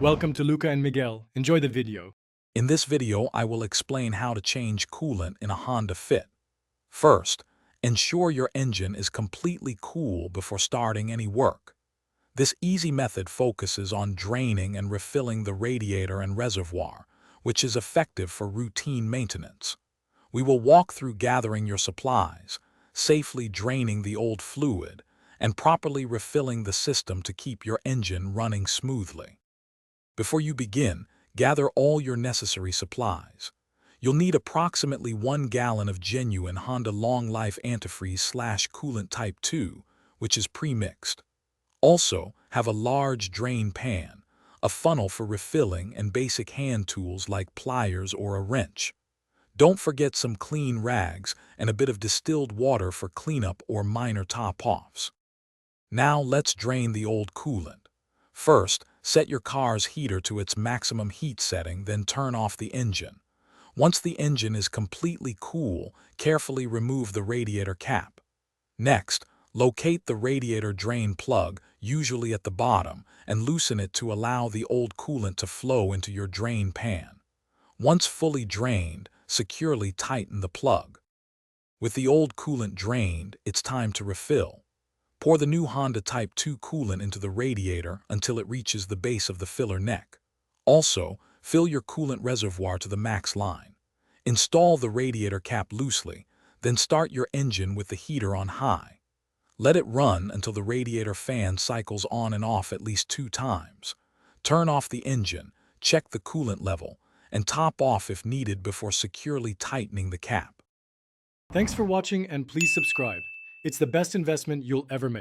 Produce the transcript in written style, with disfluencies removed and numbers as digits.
Welcome to Luca and Miguel. Enjoy the video. In this video, I will explain how to change coolant in a Honda Fit. First, ensure your engine is completely cool before starting any work. This easy method focuses on draining and refilling the radiator and reservoir, which is effective for routine maintenance. We will walk through gathering your supplies, safely draining the old fluid, and properly refilling the system to keep your engine running smoothly. Before you begin, gather all your necessary supplies. You'll need approximately 1 gallon of genuine Honda Long Life Antifreeze/Coolant Type 2, which is pre-mixed. Also, have a large drain pan, a funnel for refilling, and basic hand tools like pliers or a wrench. Don't forget some clean rags and a bit of distilled water for cleanup or minor top-offs. Now let's drain the old coolant. First, set your car's heater to its maximum heat setting, then turn off the engine. Once the engine is completely cool, carefully remove the radiator cap. Next, locate the radiator drain plug, usually at the bottom, and loosen it to allow the old coolant to flow into your drain pan. Once fully drained, securely tighten the plug. With the old coolant drained, it's time to refill. Pour the new Honda Type 2 coolant into the radiator until it reaches the base of the filler neck. Also, fill your coolant reservoir to the max line. Install the radiator cap loosely, then start your engine with the heater on high. Let it run until the radiator fan cycles on and off at least 2 times. Turn off the engine, check the coolant level, and top off if needed before securely tightening the cap. Thanks for watching and please subscribe. It's the best investment you'll ever make.